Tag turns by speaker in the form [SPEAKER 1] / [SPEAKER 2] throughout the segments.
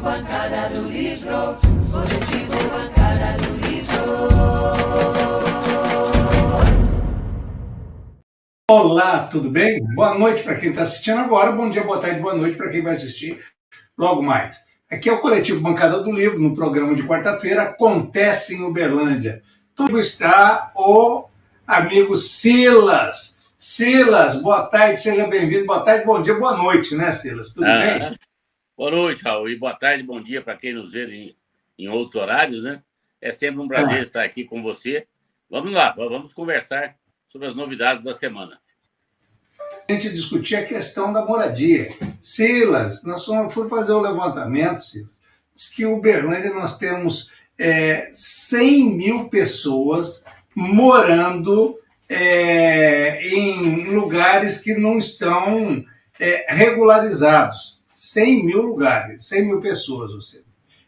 [SPEAKER 1] Bancada do Livro, Coletivo Bancada do Livro.
[SPEAKER 2] Olá, tudo bem? Boa noite para quem está assistindo agora, bom dia, boa tarde, boa noite para quem vai assistir logo mais. Aqui é o Coletivo Bancada do Livro, no programa de quarta-feira, acontece em Uberlândia. Todo está o amigo Silas. Silas, boa tarde, seja bem-vindo. Boa tarde, bom dia, boa noite, né, Silas? Tudo bem?
[SPEAKER 3] Boa noite, Raul, e boa tarde, bom dia para quem nos vê em outros horários, né? É sempre um prazer estar aqui com você. Vamos lá, vamos conversar sobre as novidades da semana.
[SPEAKER 2] A gente discutir a questão da moradia. Silas, nós fomos fazer o levantamento, Silas. Diz que em Uberlândia nós temos 100 mil pessoas morando em lugares que não estão regularizados. 100 mil lugares, 100 mil pessoas, ou seja,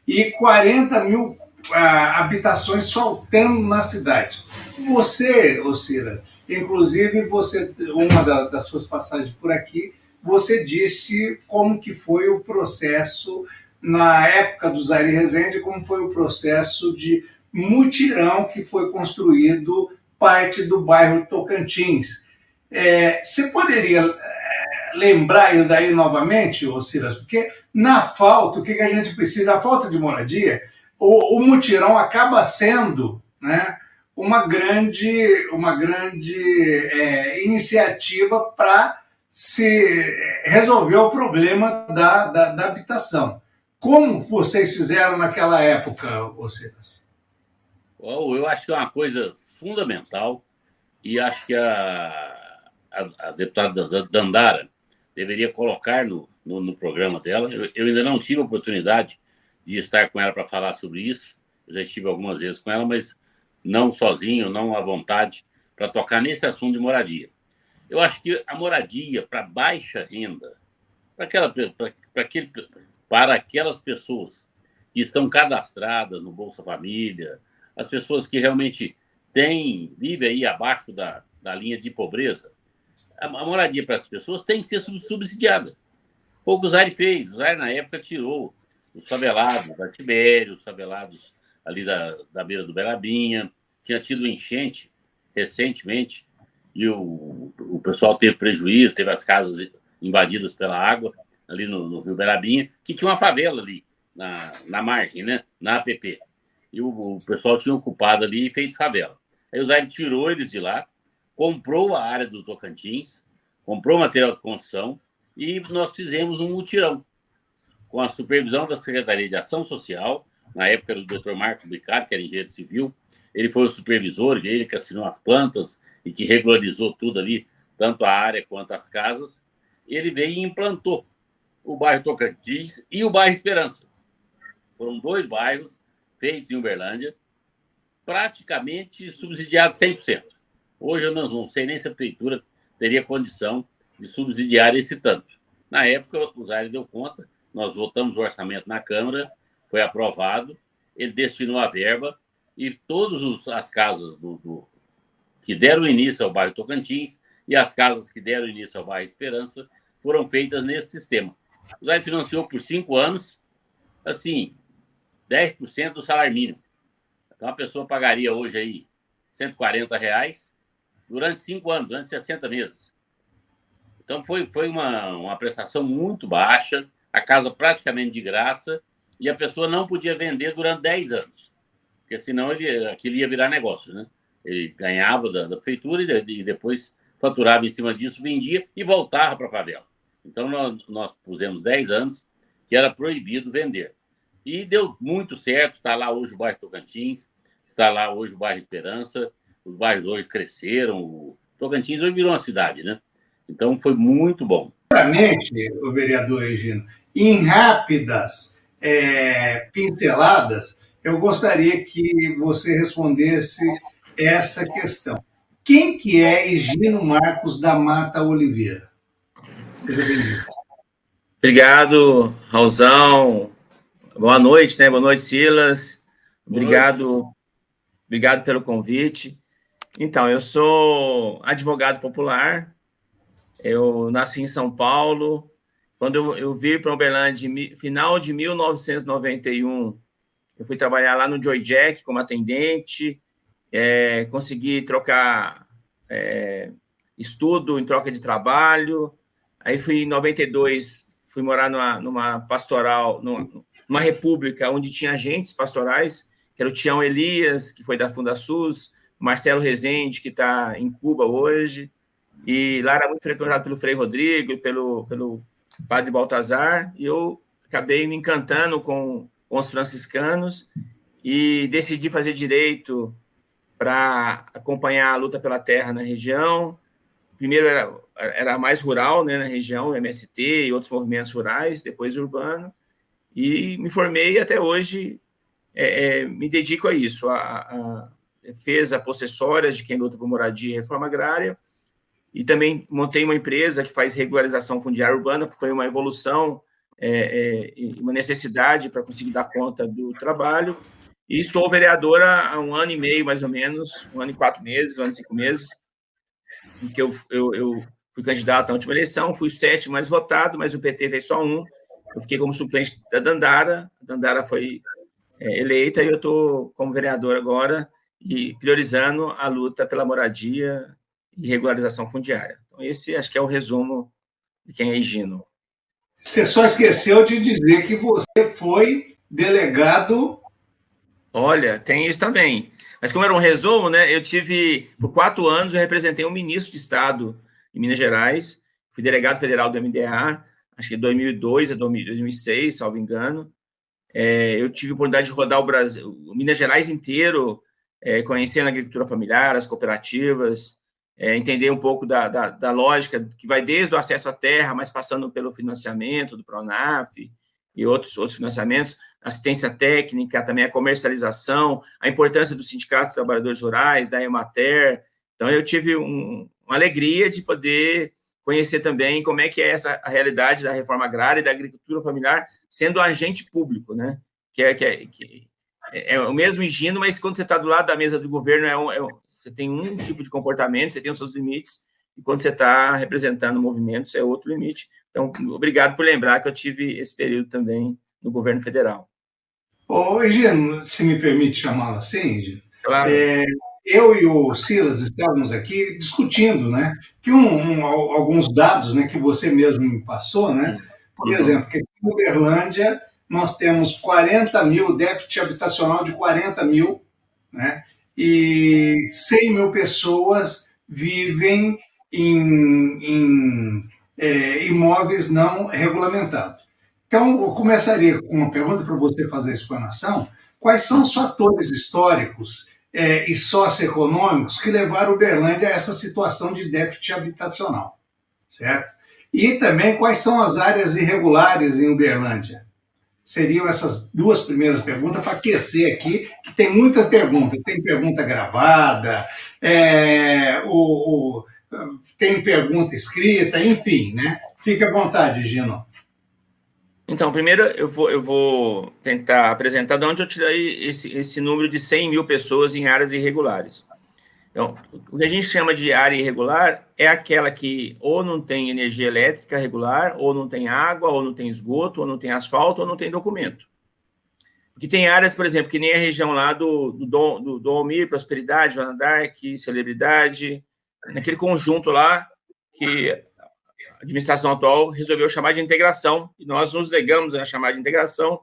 [SPEAKER 2] e 40 mil habitações faltando na cidade. Você, Silas, inclusive, uma das suas passagens por aqui, você disse como que foi o processo, na época do Zaire Rezende, como foi o processo de mutirão que foi construído parte do bairro Tocantins. Você poderia lembrar isso daí novamente, Silas? Porque na falta, o que a gente precisa? A falta de moradia, o mutirão acaba sendo, né, uma grande iniciativa para se resolver o problema da habitação. Como vocês fizeram naquela época, Silas?
[SPEAKER 3] Eu acho que é uma coisa fundamental e acho que a deputada Dandara deveria colocar no programa dela. Eu ainda não tive a oportunidade de estar com ela para falar sobre isso. Eu já estive algumas vezes com ela, mas não sozinho, não à vontade, para tocar nesse assunto de moradia. Eu acho que a moradia para baixa renda, para aquelas pessoas que estão cadastradas no Bolsa Família, as pessoas que realmente vivem aí abaixo da linha de pobreza, a moradia para essas pessoas tem que ser subsidiada. Foi o que o Zaire fez. O Zaire, na época, tirou os favelados da Tibério, os favelados ali da beira do Berabinha. Tinha tido enchente recentemente e o pessoal teve prejuízo, teve as casas invadidas pela água ali no Rio Berabinha, que tinha uma favela ali na margem, né? Na APP. E o pessoal tinha ocupado ali e feito favela. Aí o Zaire tirou eles de lá, comprou a área do Tocantins, comprou material de construção e nós fizemos um mutirão com a supervisão da Secretaria de Ação Social, na época do Dr. Marcos Bicari, que era engenheiro civil. Ele foi o supervisor, ele que assinou as plantas e que regularizou tudo ali, tanto a área quanto as casas. Ele veio e implantou o bairro Tocantins e o bairro Esperança. Foram 2 bairros feitos em Uberlândia, praticamente subsidiados 100%. Hoje eu não sei nem se a prefeitura teria condição de subsidiar esse tanto. Na época, o Zaire deu conta, nós votamos o orçamento na Câmara, foi aprovado, ele destinou a verba e todas as casas que deram início ao bairro Tocantins e as casas que deram início ao bairro Esperança foram feitas nesse sistema. O Zaire financiou por 5 anos, assim, 10% do salário mínimo. Então, a pessoa pagaria hoje aí R$ 140 durante 5 anos, durante 60 meses. Então, foi uma prestação muito baixa, a casa praticamente de graça, e a pessoa não podia vender durante 10 anos, porque senão aquilo ia virar negócio, né? Ele ganhava da prefeitura e depois faturava em cima disso, vendia e voltava para a favela. Então, nós pusemos 10 anos que era proibido vender. E deu muito certo, está lá hoje o bairro Tocantins, está lá hoje o bairro Esperança, os bairros hoje cresceram, o Tocantins hoje virou uma cidade, né? Então, foi muito bom.
[SPEAKER 2] Primeiramente, o vereador Egino, em rápidas pinceladas, eu gostaria que você respondesse essa questão. Quem que é Egino Marcos da Mata Oliveira? Seja bem-vindo.
[SPEAKER 4] Obrigado, Raulzão. Boa noite, né? Boa noite, Silas. Obrigado pelo convite. Então, eu sou advogado popular, eu nasci em São Paulo, quando eu vim para Uberlândia, final de 1991, eu fui trabalhar lá no Joy Jack como atendente, consegui trocar estudo em troca de trabalho. Aí fui em 92, fui morar numa pastoral, numa república onde tinha agentes pastorais, que era o Tião Elias, que foi da Fundasus, Marcelo Rezende, que está em Cuba hoje, e lá era muito frequentado pelo Frei Rodrigo e pelo Padre Baltazar, e eu acabei me encantando com os franciscanos e decidi fazer direito para acompanhar a luta pela terra na região. Primeiro era mais rural, né, na região, MST e outros movimentos rurais, depois urbano, e me formei até hoje, me dedico a isso, a defesa possessória de quem luta por moradia e reforma agrária, e também montei uma empresa que faz regularização fundiária urbana, que foi uma evolução, uma necessidade para conseguir dar conta do trabalho, e estou vereadora há 1 ano e meio, mais ou menos, 1 ano e 4 meses, 1 ano e 5 meses, em que eu fui candidato à última eleição, fui o 7º mais votado, mas o PT veio só 1, eu fiquei como suplente da Dandara, a Dandara foi eleita, e eu estou como vereador agora, e priorizando a luta pela moradia e regularização fundiária. Então, esse acho que é o resumo de quem é Higino.
[SPEAKER 2] Você só esqueceu de dizer que você foi delegado.
[SPEAKER 4] Olha, tem isso também. Mas como era um resumo, né? Eu tive, por 4 anos, eu representei um ministro de Estado em Minas Gerais, fui delegado federal do MDA, acho que de 2002 a 2006, salvo engano. Eu tive a oportunidade de rodar o Brasil, o Minas Gerais inteiro, conhecendo a agricultura familiar, as cooperativas, entender um pouco da lógica que vai desde o acesso à terra, mas passando pelo financiamento do Pronaf e outros financiamentos, assistência técnica, também a comercialização, a importância do Sindicato de Trabalhadores Rurais, da Emater. Então, eu tive uma alegria de poder conhecer também como é que é a realidade da reforma agrária e da agricultura familiar, sendo agente público, né? Que é o mesmo Higino, mas quando você está do lado da mesa do governo, você tem um tipo de comportamento, você tem os seus limites, e quando você está representando movimentos, é outro limite. Então, obrigado por lembrar que eu tive esse período também no governo federal.
[SPEAKER 2] Ô, Higino, se me permite chamá-lo assim, Higino,
[SPEAKER 4] Claro.
[SPEAKER 2] eu e o Silas estávamos aqui discutindo, né, que alguns dados, né, que você mesmo me passou, né, por exemplo, que aqui em Uberlândia nós temos 40 mil, déficit habitacional de 40 mil, né, e 100 mil pessoas vivem em imóveis não regulamentados. Então, eu começaria com uma pergunta para você fazer a explanação. Quais são os fatores históricos e socioeconômicos que levaram Uberlândia a essa situação de déficit habitacional, certo? E também quais são as áreas irregulares em Uberlândia? Seriam essas 2 primeiras perguntas para aquecer aqui, que tem muita pergunta. Tem pergunta gravada, tem pergunta escrita, enfim, né? Fique à vontade, Gino.
[SPEAKER 4] Então, primeiro eu vou tentar apresentar de onde eu tirei esse número de 100 mil pessoas em áreas irregulares. Então, o que a gente chama de área irregular é aquela que ou não tem energia elétrica regular, ou não tem água, ou não tem esgoto, ou não tem asfalto, ou não tem documento. Porque tem áreas, por exemplo, que nem a região lá do Dom Almir, Prosperidade, Joana Dark, Celebridade, naquele conjunto lá que a administração atual resolveu chamar de integração, e nós nos negamos a chamar de integração,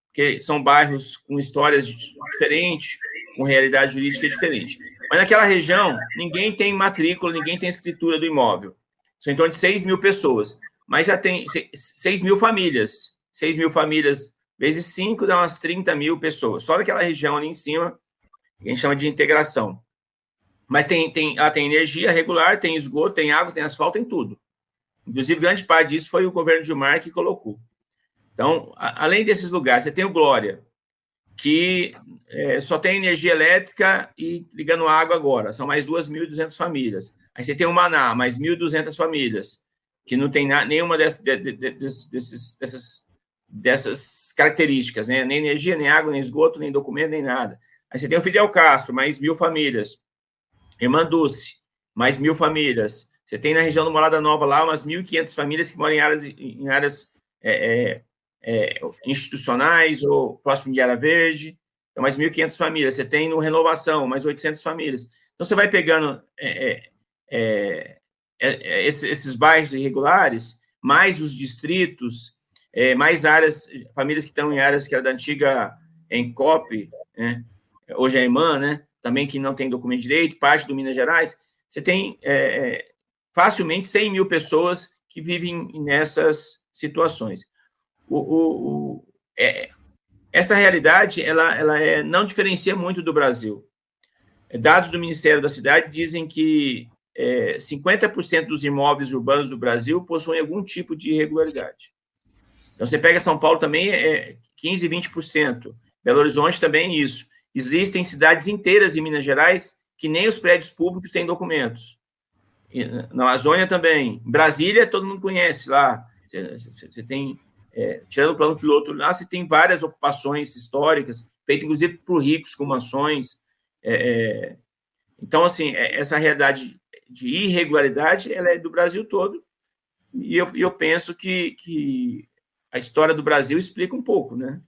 [SPEAKER 4] porque são bairros com histórias diferentes, com realidade jurídica diferente. Mas naquela região, ninguém tem matrícula, ninguém tem escritura do imóvel. São em torno de 6 mil pessoas, mas já tem 6 mil famílias. 6 mil famílias vezes 5 dá umas 30 mil pessoas. Só daquela região ali em cima, que a gente chama de integração. Mas ela tem energia regular, tem esgoto, tem água, tem asfalto, tem tudo. Inclusive, grande parte disso foi o governo Gilmar que colocou. Então, além desses lugares, você tem o Glória, que só tem energia elétrica e ligando água agora. São mais 2.200 famílias. Aí você tem o Maná, mais 1.200 famílias, que não tem nenhuma dessas características, né? Nem energia, nem água, nem esgoto, nem documento, nem nada. Aí você tem o Fidel Castro, mais 1.000 famílias. Irmã Dulce, mais 1.000 famílias. Você tem na região do Morada Nova lá umas 1.500 famílias que moram em áreas institucionais ou próximo de área verde, então mais 1.500 famílias. Você tem no Renovação, mais 800 famílias. Então, você vai pegando esses bairros irregulares, mais os distritos, mais áreas, famílias que estão em áreas que era da antiga Encop, né? Hoje é EMAN, né? Também que não tem documento de direito, parte do Minas Gerais. Você tem facilmente 100 mil pessoas que vivem nessas situações. Essa realidade ela não diferencia muito do Brasil. Dados do Ministério da Cidade dizem que 50% dos imóveis urbanos do Brasil possuem algum tipo de irregularidade. Então, você pega São Paulo também, 15%, 20%. Belo Horizonte também é isso. Existem cidades inteiras em Minas Gerais que nem os prédios públicos têm documentos. Na Amazônia também. Em Brasília, todo mundo conhece lá. Você tem, tirando o plano piloto, lá você tem várias ocupações históricas, feitas inclusive por ricos, com mansões. Então, assim, essa realidade de irregularidade, ela é do Brasil todo, e eu penso que a história do Brasil explica um pouco, né?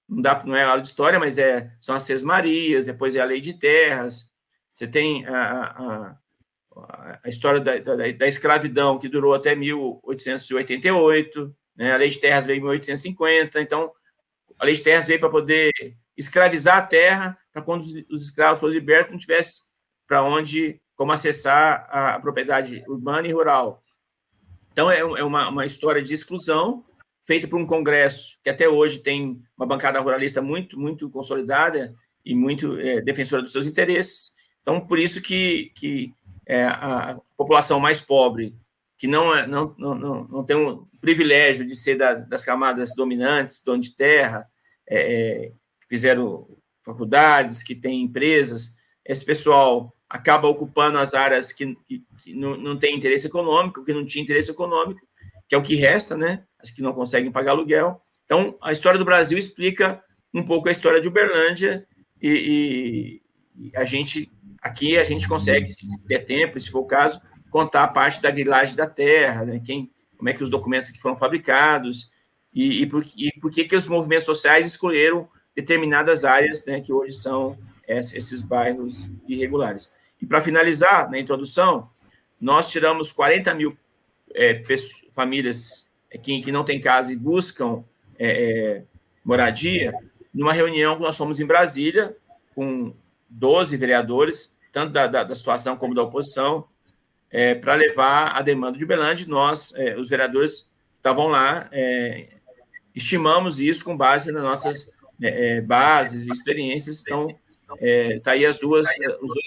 [SPEAKER 4] Não é aula de história, mas são as Sesmarias, depois é a Lei de Terras, você tem a história da escravidão, que durou até 1888, né? A Lei de Terras veio em 1850, então a Lei de Terras veio para poder escravizar a terra, para quando os escravos fossem libertos, não tivesse para como acessar a propriedade urbana e rural. Então, é uma história de exclusão, feita por um Congresso que até hoje tem uma bancada ruralista muito, muito consolidada e muito defensora dos seus interesses. Então, por isso que a população mais pobre, que não tem o privilégio de ser das camadas dominantes, dono de terra, que fizeram faculdades, que têm empresas, esse pessoal acaba ocupando as áreas que não tem interesse econômico, que não tinha interesse econômico, que é o que resta, né? As que não conseguem pagar aluguel. Então, a história do Brasil explica um pouco a história de Uberlândia e a gente consegue, se der tempo, se for o caso, contar a parte da grilagem da terra, né? Como é que os documentos que foram fabricados e por que os movimentos sociais escolheram determinadas áreas, né, que hoje são esses bairros irregulares. E, para finalizar, na introdução, nós tiramos 40 mil famílias que não têm casa e buscam moradia, numa reunião que nós fomos em Brasília, com 12 vereadores, tanto da situação como da oposição, para levar a demanda de Uberlândia. Nós, os vereadores estavam lá, estimamos isso com base nas nossas bases e experiências. Então, está aí os dois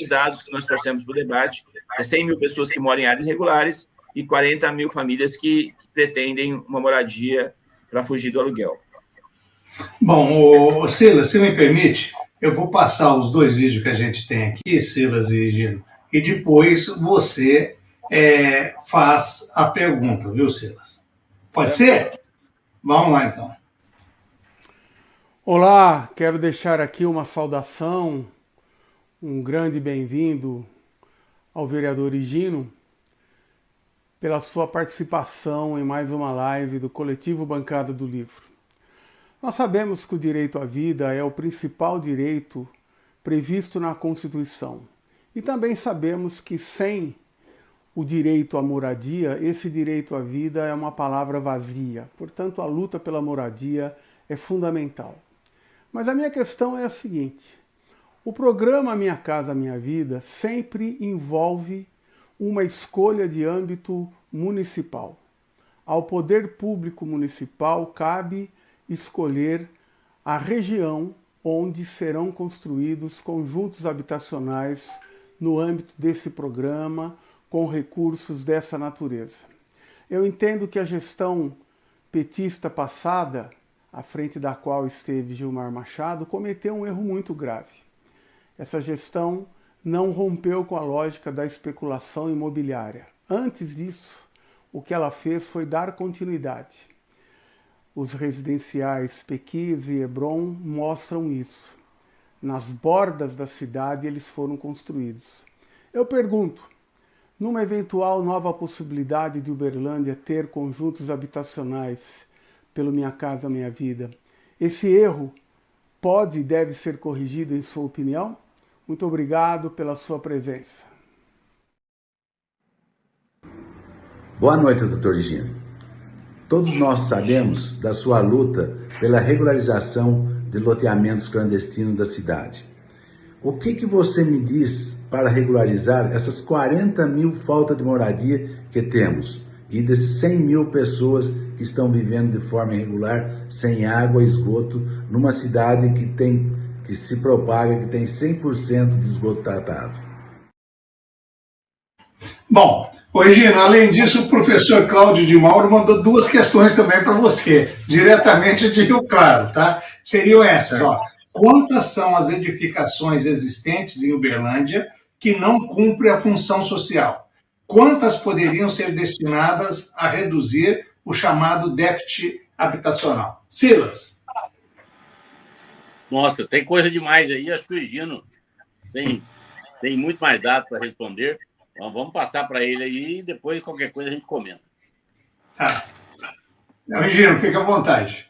[SPEAKER 4] dados que nós trouxemos para o debate: 100 mil pessoas que moram em áreas irregulares e 40 mil famílias que pretendem uma moradia para fugir do aluguel.
[SPEAKER 2] Bom, Silas, se me permite, eu vou passar os 2 vídeos que a gente tem aqui, Silas e Gino, e depois você faz a pergunta, viu, Silas? Pode ser? Vamos lá, então.
[SPEAKER 5] Olá, quero deixar aqui uma saudação, um grande bem-vindo ao vereador Higino pela sua participação em mais uma live do Coletivo Bancada do Livro. Nós sabemos que o direito à vida é o principal direito previsto na Constituição. E também sabemos que sem o direito à moradia, esse direito à vida é uma palavra vazia. Portanto, a luta pela moradia é fundamental. Mas a minha questão é a seguinte: o programa Minha Casa Minha Vida sempre envolve uma escolha de âmbito municipal. Ao poder público municipal cabe escolher a região onde serão construídos conjuntos habitacionais no âmbito desse programa, com recursos dessa natureza. Eu entendo que a gestão petista passada, à frente da qual esteve Gilmar Machado, cometeu um erro muito grave. Essa gestão não rompeu com a lógica da especulação imobiliária. Antes disso, o que ela fez foi dar continuidade. Os residenciais Pequias e Hebron mostram isso. Nas bordas da cidade eles foram construídos. Eu pergunto, Numa eventual nova possibilidade de Uberlândia ter conjuntos habitacionais pelo Minha Casa Minha Vida, esse erro pode e deve ser corrigido em sua opinião? Muito obrigado pela sua presença.
[SPEAKER 6] Boa noite, doutor Higino. Todos nós sabemos da sua luta pela regularização de loteamentos clandestinos da cidade. O que você me diz para regularizar essas 40 mil faltas de moradia que temos e desses 100 mil pessoas que estão vivendo de forma irregular, sem água e esgoto, numa cidade que se propaga, que tem 100% de esgoto tratado?
[SPEAKER 2] Bom, Regina, além disso, o professor Cláudio de Mauro mandou duas questões também para você, diretamente de Rio Claro, tá? Seriam essas, ó. Quantas são as edificações existentes em Uberlândia que não cumprem a função social? Quantas poderiam ser destinadas a reduzir o chamado déficit habitacional? Silas.
[SPEAKER 3] Nossa, tem coisa demais aí. Acho que o Higino tem muito mais dados para responder. Então, vamos passar para ele aí e depois qualquer coisa a gente comenta.
[SPEAKER 2] Tá. Higino, fica à vontade.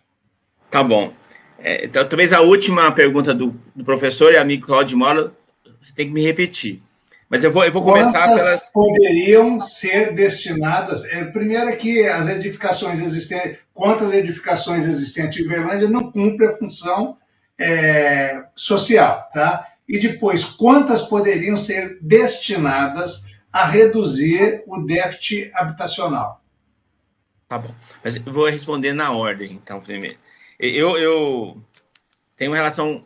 [SPEAKER 4] Tá bom. Então, talvez a última pergunta do professor e amigo Cláudio de Mauro, você tem que me repetir. Mas eu vou começar
[SPEAKER 2] pelas... poderiam ser destinadas... Primeiro é que as edificações existentes... Quantas edificações existentes em Uberlândia não cumprem a função social, tá? E depois, quantas poderiam ser destinadas a reduzir o déficit habitacional?
[SPEAKER 4] Tá bom. Mas eu vou responder na ordem, então, primeiro. Eu tenho uma relação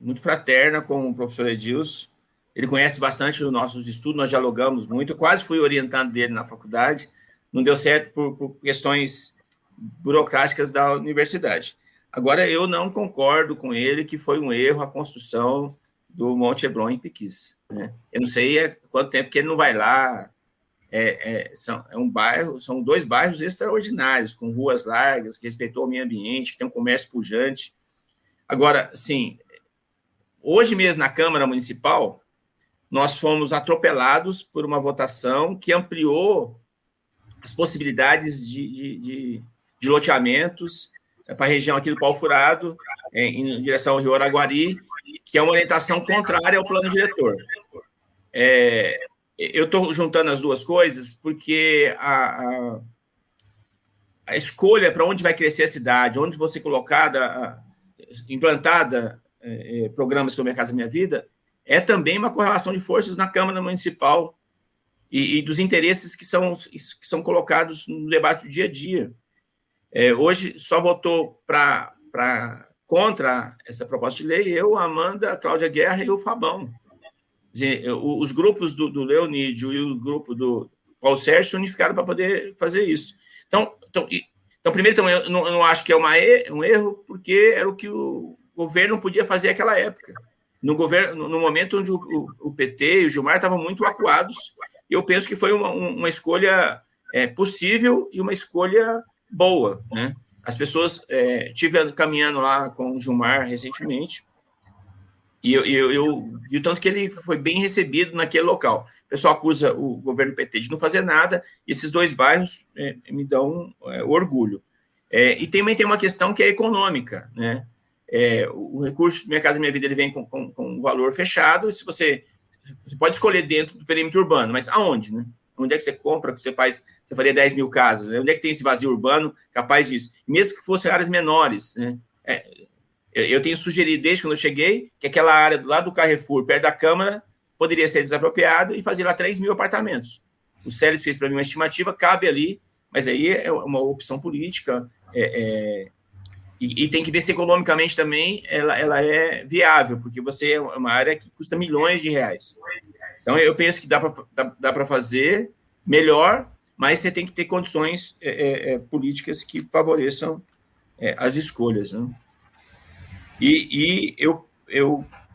[SPEAKER 4] muito fraterna com o professor Edilson. Ele conhece bastante os nossos estudos, nós dialogamos muito. Eu quase fui orientando dele na faculdade. Não deu certo por questões burocráticas da universidade. Agora, eu não concordo com ele que foi um erro a construção do Monte Hebron em Piquis, né? Eu não sei há quanto tempo que ele não vai lá. São dois bairros extraordinários, com ruas largas, que respeitou o meio ambiente, que tem um comércio pujante. Agora, sim, hoje mesmo na Câmara Municipal, nós fomos atropelados por uma votação que ampliou as possibilidades de loteamentos para a região aqui do Pau Furado, em direção ao Rio Araguari, que é uma orientação contrária ao plano diretor. Eu estou juntando as duas coisas porque a escolha para onde vai crescer a cidade, onde você colocada, implantada programas sobre a Minha Casa Minha Vida, é também uma correlação de forças na Câmara Municipal e dos interesses que são colocados no debate do dia a dia. Hoje só votou contra essa proposta de lei eu, a Amanda, a Cláudia Guerra e o Fabão. Os grupos do Leonídio e o grupo do Paulo Sérgio se unificaram para poder fazer isso. Então, primeiro, eu não acho que é um erro, porque era o que o governo podia fazer naquela época. No momento onde o PT e o Gilmar estavam muito acuados, eu penso que foi uma escolha possível e uma escolha boa, né? As pessoas estive caminhando lá com o Gilmar recentemente e eu vi o tanto que ele foi bem recebido naquele local. O pessoal acusa o governo PT de não fazer nada, e esses dois bairros me dão orgulho. E também tem uma questão que é econômica, né? O recurso Minha Casa Minha Vida ele vem com um valor fechado, e se você pode escolher dentro do perímetro urbano, mas aonde, né? Onde é que você compra, que você faria 10 mil casas, né? Onde é que tem esse vazio urbano capaz disso? Mesmo que fossem áreas menores, né? Eu tenho sugerido, desde quando eu cheguei, que aquela área lá do Carrefour, perto da Câmara, poderia ser desapropriado e fazer lá 3 mil apartamentos. O Célio fez para mim uma estimativa, cabe ali, mas aí é uma opção política, e tem que ver se economicamente também ela é viável, porque você é uma área que custa milhões de reais. Então, eu penso que dá para fazer melhor, mas você tem que ter condições políticas que favoreçam as escolhas, né?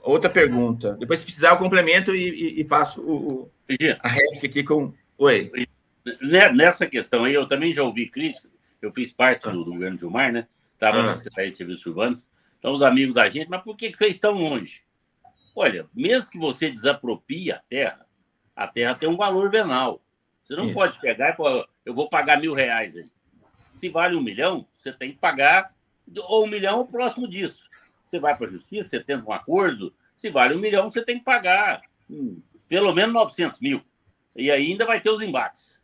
[SPEAKER 4] Outra pergunta. Depois, se precisar, eu complemento e faço a réplica aqui com... Oi.
[SPEAKER 3] Nessa questão aí, eu também já ouvi críticas. Eu fiz parte do governo Gilmar, né? Estava na Secretaria de Serviços Urbanos. Então, os amigos da gente, mas por que fez tão longe? Olha, mesmo que você desaproprie a terra, A terra tem um valor venal. Você não pode pegar e falar, eu vou pagar R$1.000 aí. Se vale 1 milhão, você tem que pagar ou 1 milhão ou próximo disso. Você vai para a justiça, você tenta um acordo, se vale 1 milhão, você tem que pagar pelo menos 900 mil. E aí ainda vai ter os embates.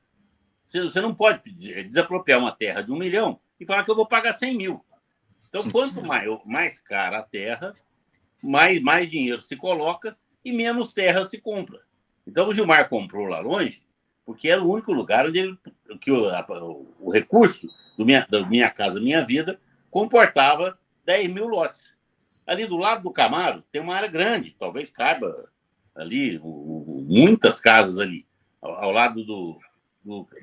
[SPEAKER 3] Você não pode desapropriar uma terra de 1 milhão e falar que eu vou pagar 100 mil. Então, quanto mais cara a terra, mais dinheiro se coloca e menos terra se compra. Então, o Gilmar comprou lá longe porque era o único lugar onde o recurso da Minha Casa Minha Vida comportava 10 mil lotes. Ali do lado do Camaro tem uma área grande, talvez caiba ali muitas casas ali, ao lado do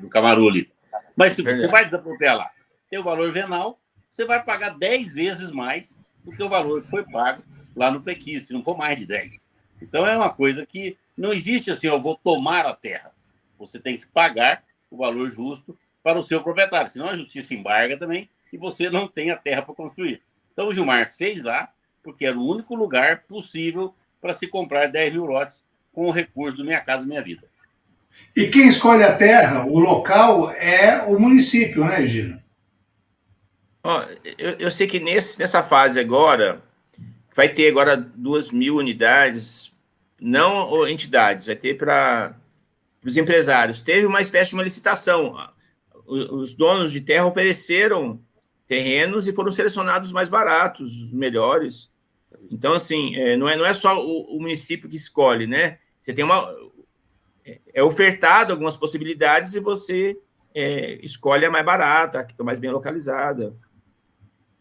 [SPEAKER 3] Camaro ali. Mas se você vai desapropriar lá, tem o valor venal, você vai pagar 10 vezes mais do que o valor que foi pago lá no Pequi, se não for mais de 10. Então é uma coisa que não existe assim, eu vou tomar a terra. Você tem que pagar o valor justo para o seu proprietário, senão a justiça embarga também e você não tem a terra para construir. Então o Gilmar fez lá, porque era o único lugar possível para se comprar 10 mil lotes com o recurso do Minha Casa Minha Vida.
[SPEAKER 2] E quem escolhe a terra, o local, é o município, né, Gino?
[SPEAKER 4] Eu sei que nessa fase agora, vai ter agora 2.000 unidades, não entidades, vai ter para os empresários. Teve uma espécie de uma licitação. Os donos de terra ofereceram terrenos e foram selecionados os mais baratos, os melhores. Então, assim, não é só o município que escolhe, né? Você tem é ofertado algumas possibilidades e você escolhe a mais barata, a que está mais bem localizada.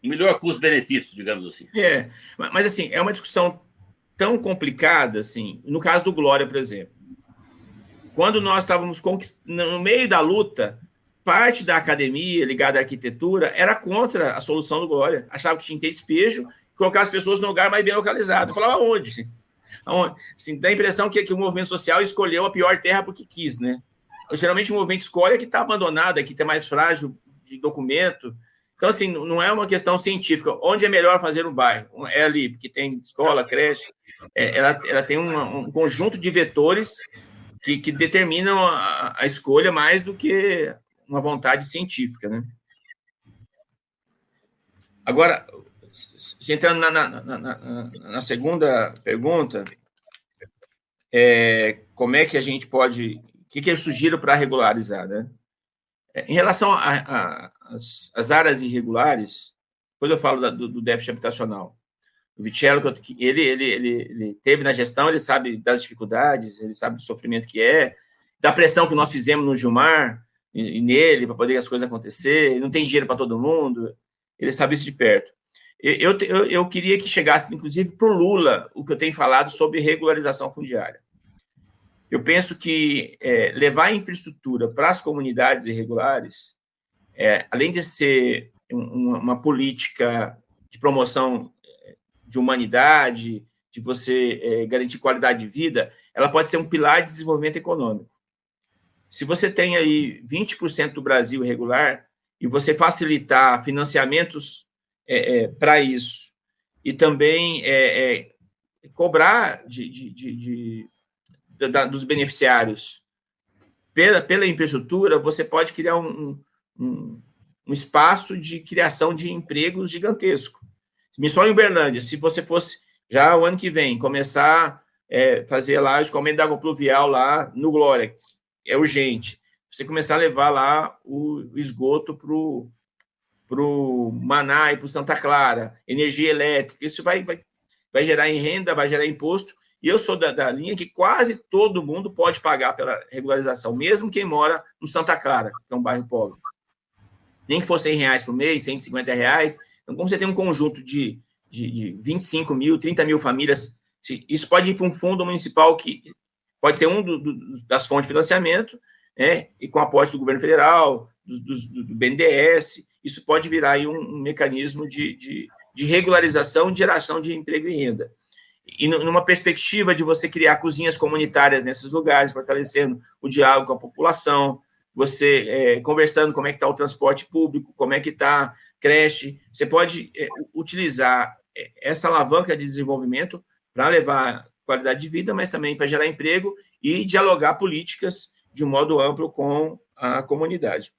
[SPEAKER 3] O melhor custo-benefício, digamos assim.
[SPEAKER 4] Mas assim, é uma discussão tão complicada, assim, no caso do Glória, por exemplo. Quando nós estávamos no meio da luta, parte da academia ligada à arquitetura era contra a solução do Glória. Achava que tinha que ter despejo e colocar as pessoas no lugar mais bem localizado. Eu falava, aonde? Assim, dá a impressão que o movimento social escolheu a pior terra porque quis, né? Geralmente o movimento escolhe a que está abandonada, a que está mais frágil de documento. Então, assim, não é uma questão científica. Onde é melhor fazer um bairro? É ali, porque tem escola, creche. Ela tem um conjunto de vetores que determinam a escolha mais do que uma vontade científica, né? Agora, entrando na segunda pergunta, como é que a gente pode... O que eu sugiro para regularizar, né? Em relação às áreas irregulares, depois eu falo do déficit habitacional. O Vicello, ele teve na gestão, ele sabe das dificuldades, ele sabe do sofrimento que da pressão que nós fizemos no Gilmar e nele para poder as coisas acontecer, não tem dinheiro para todo mundo, ele sabe isso de perto. Eu queria que chegasse, inclusive, para o Lula, o que eu tenho falado sobre regularização fundiária. Eu penso que levar a infraestrutura para as comunidades irregulares, além de ser uma política de promoção de humanidade, de você garantir qualidade de vida, ela pode ser um pilar de desenvolvimento econômico. Se você tem aí 20% do Brasil irregular e você facilitar financiamentos para isso e também cobrar dos beneficiários pela infraestrutura, você pode criar um espaço de criação de empregos gigantesco. Missão em Uberlândia, se você fosse já o ano que vem começar a fazer lá o escoamento da água pluvial lá no Glória, é urgente. Você começar a levar lá o esgoto para o Maná e para o Santa Clara, energia elétrica, isso vai gerar em renda, vai gerar imposto. E eu sou da linha que quase todo mundo pode pagar pela regularização, mesmo quem mora no Santa Clara, que é um bairro pobre. Nem que fosse R$100 por mês, R$150. Então, como você tem um conjunto de 25 mil, 30 mil famílias, isso pode ir para um fundo municipal que pode ser das fontes de financiamento, e com aporte do governo federal, do BNDES, isso pode virar aí um mecanismo de regularização e geração de emprego e renda. E numa perspectiva de você criar cozinhas comunitárias nesses lugares, fortalecendo o diálogo com a população, você conversando como é que está o transporte público, como é que está creche, você pode utilizar essa alavanca de desenvolvimento para levar qualidade de vida, mas também para gerar emprego e dialogar políticas de um modo amplo com a comunidade.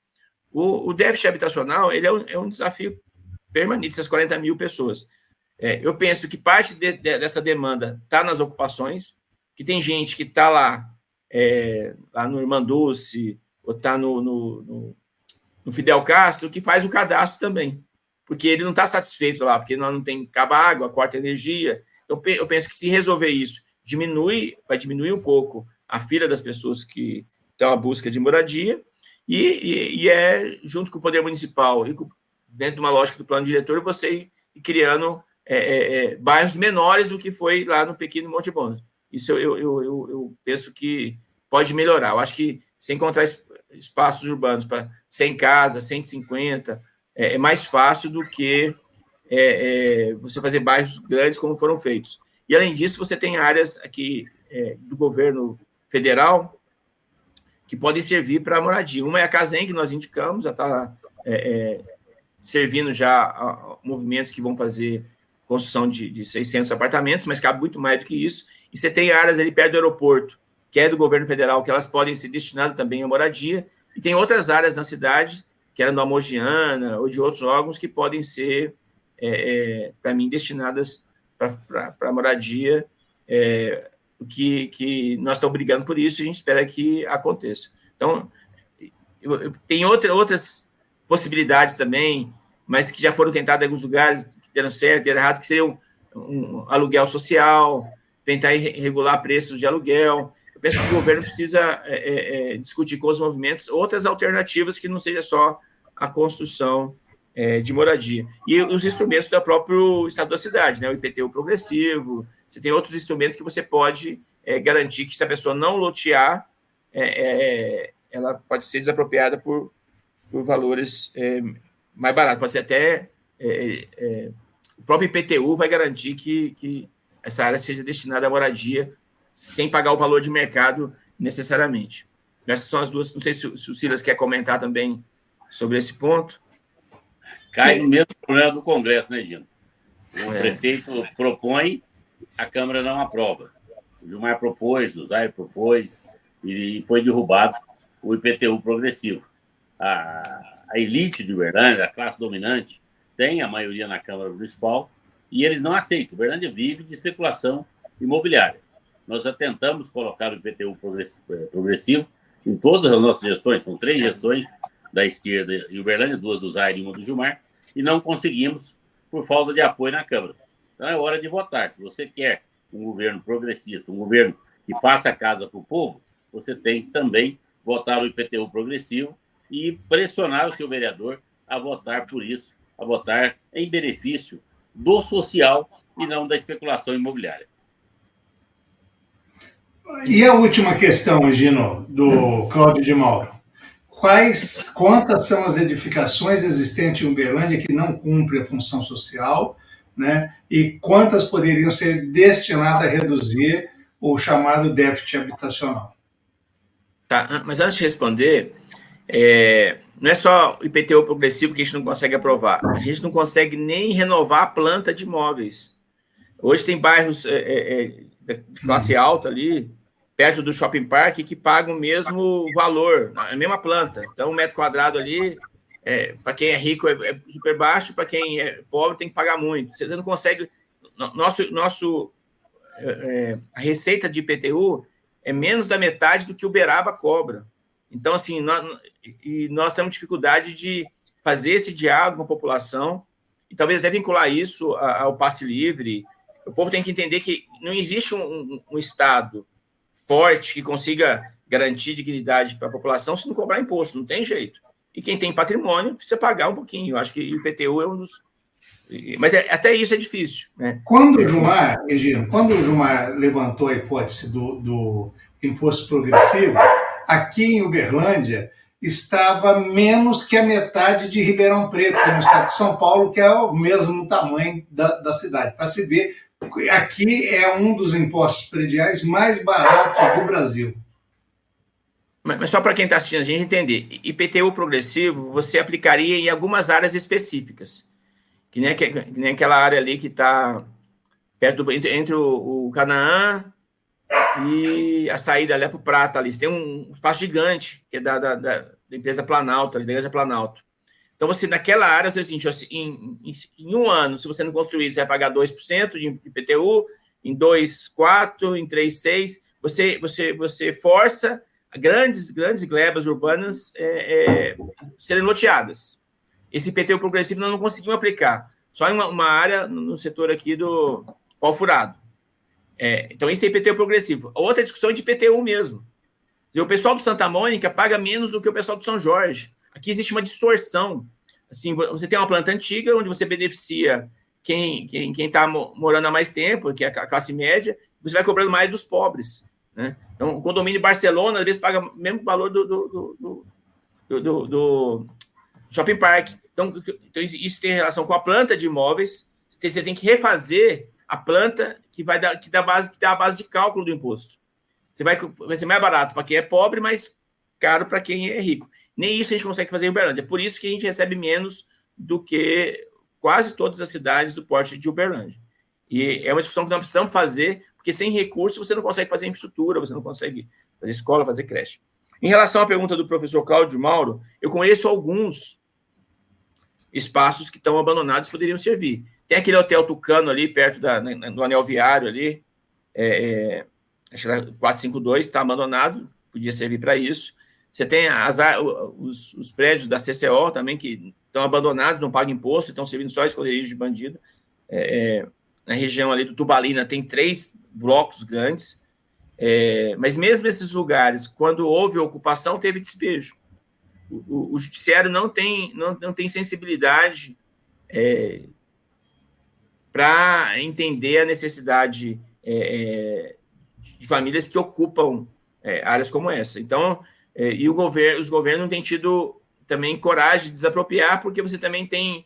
[SPEAKER 4] O déficit habitacional ele é um desafio permanente, essas 40 mil pessoas. Eu penso que parte dessa demanda está nas ocupações, que tem gente que está lá no Irmanduce, ou está no Fidel Castro, que faz o cadastro também, porque ele não está satisfeito lá, porque não tem acaba água, corta energia. Então, eu penso que se resolver isso, vai diminuir um pouco a fila das pessoas que estão à busca de moradia, e junto com o Poder Municipal, e dentro de uma lógica do plano diretor, você ir criando bairros menores do que foi lá no Pequeno Monte Bom. Isso eu penso que pode melhorar. Eu acho que se encontrar espaços urbanos para 100 casas, 150, é mais fácil do que você fazer bairros grandes como foram feitos. E, além disso, você tem áreas aqui do governo federal que podem servir para moradia. Uma é a Casem, que nós indicamos, já está servindo já a movimentos que vão fazer construção de 600 apartamentos, mas cabe muito mais do que isso. E você tem áreas ali perto do aeroporto, que é do governo federal, que elas podem ser destinadas também à moradia, e tem outras áreas na cidade, que eram da Mogiana ou de outros órgãos, que podem ser, para mim, destinadas para moradia, que nós estamos brigando por isso e a gente espera que aconteça. Então, tem outras possibilidades também, mas que já foram tentadas em alguns lugares, que deram certo, deram errado, que seria um aluguel social, tentar regular preços de aluguel. Eu penso que o governo precisa discutir com os movimentos outras alternativas que não seja só a construção de moradia. E os instrumentos do próprio Estado da cidade, né? O IPTU progressivo, você tem outros instrumentos que você pode garantir que, se a pessoa não lotear, ela pode ser desapropriada por valores mais baratos. Pode ser até... o próprio IPTU vai garantir que essa área seja destinada à moradia sem pagar o valor de mercado necessariamente. Essas são as duas. Não sei se o Silas quer comentar também sobre esse ponto.
[SPEAKER 3] Cai no mesmo problema do Congresso, né, Gino? O prefeito propõe, a Câmara não aprova. O Gilmar propôs, o Zaire propôs, e foi derrubado o IPTU progressivo. A elite de Uberlândia, a classe dominante, tem a maioria na Câmara Municipal e eles não aceitam. Uberlândia vive de especulação imobiliária. Nós já tentamos colocar o IPTU progressivo em todas as nossas gestões, são 3 gestões da esquerda e Uberlândia, 2 do Zaire e 1 do Gilmar, e não conseguimos por falta de apoio na Câmara. Então é hora de votar. Se você quer um governo progressista, um governo que faça casa para o povo, você tem que também votar o IPTU progressivo e pressionar o seu vereador a votar por isso, a votar em benefício do social e não da especulação imobiliária.
[SPEAKER 2] E a última questão, Gino, do Cláudio de Mauro. Quantas são as edificações existentes em Uberlândia que não cumprem a função social, né? E quantas poderiam ser destinadas a reduzir o chamado déficit habitacional?
[SPEAKER 4] Tá, mas antes de responder, não é só o IPTU progressivo que a gente não consegue aprovar, a gente não consegue nem renovar a planta de imóveis. Hoje tem bairros de classe alta ali, perto do shopping park, que pagam o mesmo valor, a mesma planta. Então, 1 metro quadrado ali, para quem é rico é super baixo, para quem é pobre tem que pagar muito. Você não consegue... A receita de IPTU é menos da metade do que o Uberaba cobra. Então, assim, nós temos dificuldade de fazer esse diálogo com a população e talvez deve vincular isso ao passe livre. O povo tem que entender que não existe um Estado forte que consiga garantir dignidade para a população se não cobrar imposto, não tem jeito. E quem tem patrimônio precisa pagar um pouquinho. Eu acho que o IPTU é um dos... Mas até isso é difícil, né?
[SPEAKER 2] Quando o Gilmar levantou a hipótese do imposto progressivo, aqui em Uberlândia estava menos que a metade de Ribeirão Preto, no estado de São Paulo, que é o mesmo tamanho da cidade. Para se ver, aqui é um dos impostos prediais mais baratos do Brasil.
[SPEAKER 4] Mas só para quem está assistindo a gente entender, IPTU progressivo você aplicaria em algumas áreas específicas, que nem aquela área ali que está perto entre o Canaã e a saída ali é para o Prata ali. Você tem um espaço gigante, que é da empresa Planalto, ali, da Igreja Planalto. Então, você, naquela área, você assim, em um ano, se você não construir, você vai pagar 2% de IPTU, em 2, 4, em 3, 6. Você força grandes glebas urbanas serem loteadas. Esse IPTU progressivo nós não conseguimos aplicar. Só em uma área no setor aqui do pau furado. Então, esse é IPTU progressivo. Outra discussão é de IPTU mesmo. O pessoal do Santa Mônica paga menos do que o pessoal do São Jorge. Aqui existe uma distorção. Assim, você tem uma planta antiga onde você beneficia quem está morando há mais tempo, que é a classe média, você vai cobrando mais dos pobres. Né? Então, o condomínio de Barcelona, às vezes, paga o mesmo valor do shopping park. Então, isso tem relação com a planta de imóveis. Você tem que refazer a planta que dá a base de cálculo do imposto. Vai ser mais barato para quem é pobre, mais caro para quem é rico. Nem isso a gente consegue fazer em Uberlândia. Por isso que a gente recebe menos do que quase todas as cidades do porte de Uberlândia. E é uma discussão que nós precisamos fazer, porque sem recursos você não consegue fazer infraestrutura, você não consegue fazer escola, fazer creche. Em relação à pergunta do professor Cláudio Mauro, eu conheço alguns espaços que estão abandonados, poderiam servir. Tem aquele Hotel Tucano ali, perto do anel viário ali, acho que era 452, está abandonado, podia servir para isso. Você tem os prédios da CCO também, que estão abandonados, não pagam imposto, estão servindo só esconderijo de bandido. Na região ali do Tubalina tem 3 blocos grandes, mas mesmo nesses lugares, quando houve ocupação, teve despejo. O judiciário não tem sensibilidade para entender a necessidade de famílias que ocupam áreas como essa. Então, e os governos não têm tido também coragem de desapropriar, porque você também tem,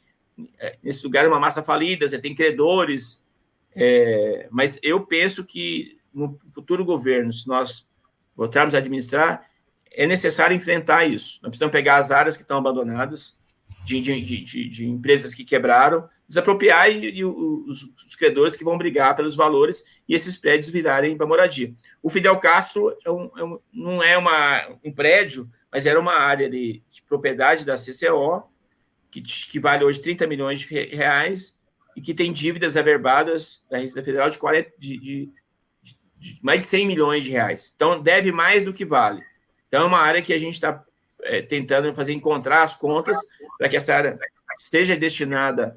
[SPEAKER 4] nesse lugar, uma massa falida, você tem credores, mas eu penso que no futuro governo, se nós voltarmos a administrar, é necessário enfrentar isso. Nós precisamos pegar as áreas que estão abandonadas, de empresas que quebraram, desapropriar e os credores que vão brigar pelos valores e esses prédios virarem para moradia. O Fidel Castro não é um prédio, mas era uma área de propriedade da CCO, que vale hoje 30 milhões de reais e que tem dívidas averbadas da Receita Federal de mais de 100 milhões de reais. Então, deve mais do que vale. Então, é uma área que a gente está tentando encontrar as contas para que essa área seja destinada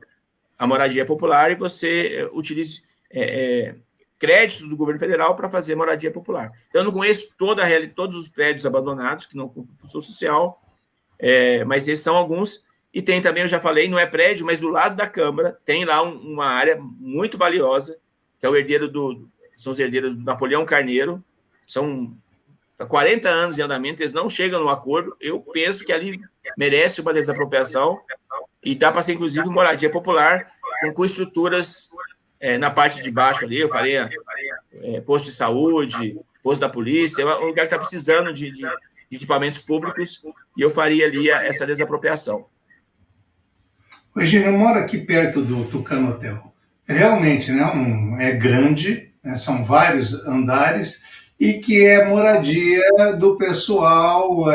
[SPEAKER 4] à moradia popular e você utilize créditos do governo federal para fazer moradia popular. Então, eu não conheço todos os prédios abandonados que não cumprem função social, mas esses são alguns. E tem também, eu já falei, não é prédio, mas do lado da Câmara tem lá uma área muito valiosa, que é são os herdeiros do Napoleão Carneiro, são 40 anos em andamento, eles não chegam no acordo. Eu penso que ali merece uma desapropriação e dá para ser, inclusive, moradia popular com estruturas na parte de baixo ali. Eu faria posto de saúde, posto da polícia, é um lugar que está precisando de equipamentos públicos e eu faria ali essa desapropriação.
[SPEAKER 2] Regina, eu moro aqui perto do Tucano Hotel. Realmente, né, é grande, né, são vários andares, e que é moradia do pessoal,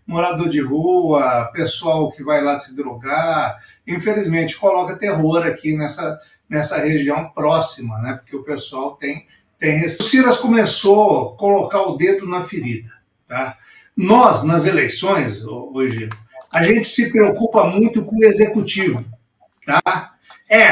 [SPEAKER 2] morador de rua, pessoal que vai lá se drogar. Infelizmente, coloca terror aqui nessa região próxima, né? Porque o pessoal tem. O Silas começou a colocar o dedo na ferida. Tá? Nós, nas eleições, hoje, a gente se preocupa muito com o executivo. Tá?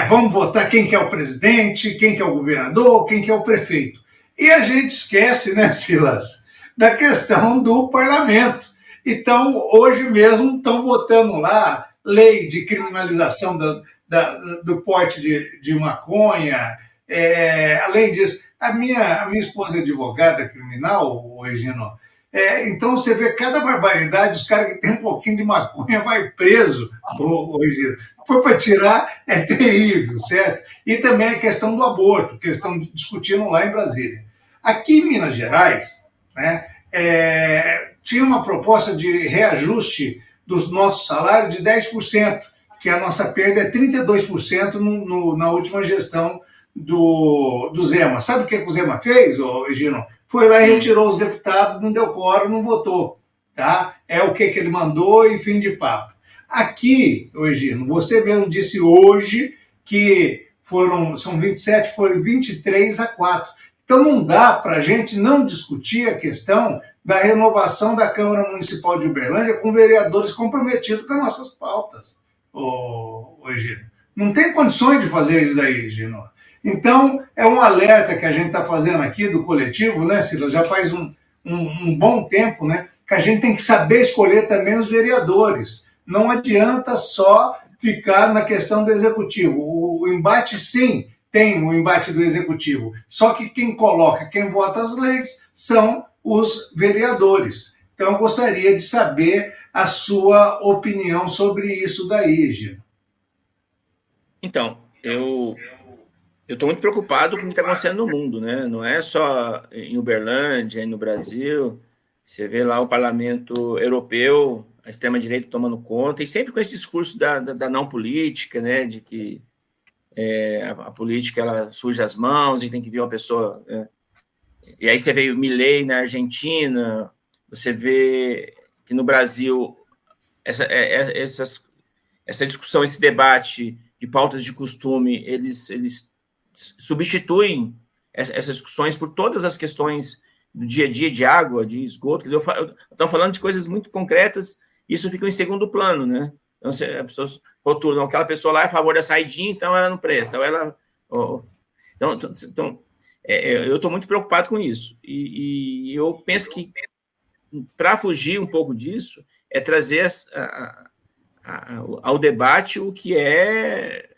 [SPEAKER 2] Vamos votar quem que é o presidente, quem que é o governador, quem que é o prefeito. E a gente esquece, né, Silas, da questão do parlamento. Então, hoje mesmo estão votando lá lei de criminalização do porte de maconha. Além disso, a minha esposa é advogada criminal, Regino. Então, você vê cada barbaridade, os caras que têm um pouquinho de maconha vai preso, Regino. Foi para tirar, é terrível, certo? E também a questão do aborto, que eles estão discutindo lá em Brasília. Aqui em Minas Gerais, né, tinha uma proposta de reajuste dos nossos salários de 10%, que a nossa perda é 32% na última gestão do Zema. Sabe o que o Zema fez, Gino? Foi lá e retirou os deputados, não deu quórum, não votou. Tá? É o que ele mandou e fim de papo. Aqui, Gino, você mesmo disse hoje que são 27, foi 23-4. Então não dá para a gente não discutir a questão da renovação da Câmara Municipal de Uberlândia com vereadores comprometidos com as nossas pautas, Gino. Não tem condições de fazer isso aí, Gino. Então, é um alerta que a gente está fazendo aqui do coletivo, né, Silas? Já faz um bom tempo, né? Que a gente tem que saber escolher também os vereadores. Não adianta só ficar na questão do executivo. O embate, sim, tem o embate do executivo. Só que quem vota as leis são os vereadores. Então, eu gostaria de saber a sua opinião sobre isso daí, Gino.
[SPEAKER 4] Então, eu estou muito preocupado com o que está acontecendo no mundo, né? Não é só em Uberlândia, no Brasil. Você vê lá o parlamento europeu, a extrema-direita tomando conta, e sempre com esse discurso da não política, né? De que a política ela suja as mãos e tem que vir uma pessoa... E aí você vê o Milei na Argentina, você vê que no Brasil essa discussão, esse debate de pautas de costume, eles substituem essas discussões por todas as questões do dia a dia, de água, de esgoto. Estamos falando de coisas muito concretas, isso fica em segundo plano, né? Então, as pessoas rotulam, aquela pessoa lá é a favor da saidinha, então ela não presta. Então, eu estou muito preocupado com isso. E eu penso que, para fugir um pouco disso, é trazer ao debate o que é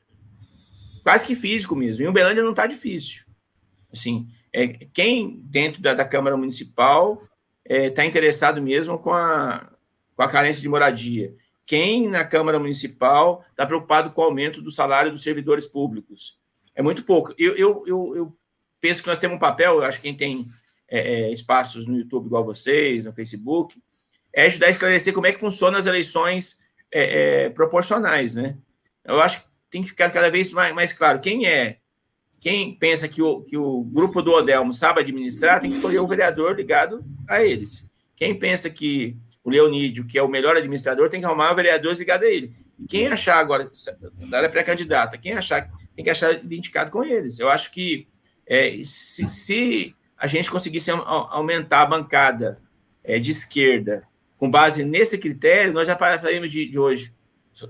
[SPEAKER 4] quase que físico mesmo. Em Uberlândia não está difícil. Assim, quem dentro da Câmara Municipal está interessado mesmo com a carência de moradia? Quem na Câmara Municipal está preocupado com o aumento do salário dos servidores públicos? É muito pouco. Eu penso que nós temos um papel, eu acho que quem tem espaços no YouTube igual vocês, no Facebook, é ajudar a esclarecer como é que funcionam as eleições proporcionais, né? Eu acho que tem que ficar cada vez mais claro quem pensa que o grupo do Odelmo sabe administrar, tem que escolher um vereador ligado a eles. Quem pensa que o Leonídio, que é o melhor administrador, tem que arrumar vereadores ligados a ele. E quem achar agora, da área pré-candidata, quem achar, tem que achar identificado com eles. Eu acho que se a gente conseguisse aumentar a bancada de esquerda com base nesse critério, nós já pararíamos de hoje.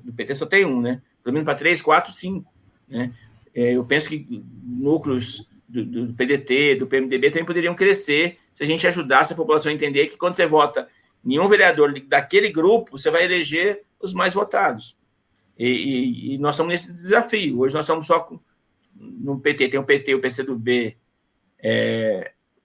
[SPEAKER 4] Do PT só tem um, né? Pelo menos para 3, 4, 5. Né? Eu penso que núcleos do PDT, do PMDB também poderiam crescer se a gente ajudasse a população a entender que quando você vota nenhum vereador daquele grupo, você vai eleger os mais votados. E nós estamos nesse desafio. Hoje nós estamos só no PT. Tem o PT, o PCdoB,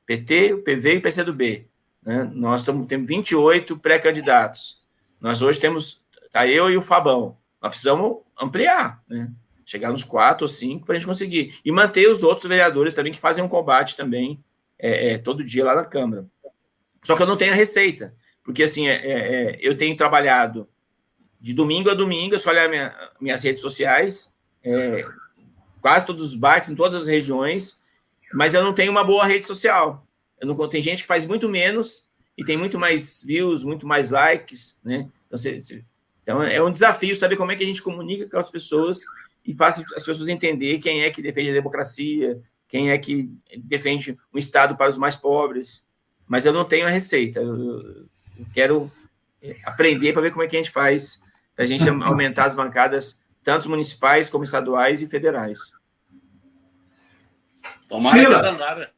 [SPEAKER 4] PT, o PV e o PCdoB. Né? Nós temos 28 pré-candidatos. Nós hoje temos... Tá eu e o Fabão. Nós precisamos ampliar, né? Chegar nos 4 ou 5 para a gente conseguir. E manter os outros vereadores também que fazem um combate também todo dia lá na Câmara. Só que eu não tenho a receita. Porque, assim, eu tenho trabalhado de domingo a domingo, é só olhar minhas redes sociais, quase todos os bairros, em todas as regiões, mas eu não tenho uma boa rede social. Tem gente que faz muito menos e tem muito mais views, muito mais likes, né? Então, é um desafio saber como é que a gente comunica com as pessoas e faz as pessoas entender quem é que defende a democracia, quem é que defende um Estado para os mais pobres. Mas eu não tenho a receita. Eu quero aprender para ver como é que a gente faz para a gente aumentar as bancadas, tanto municipais como estaduais e federais.
[SPEAKER 3] Tomara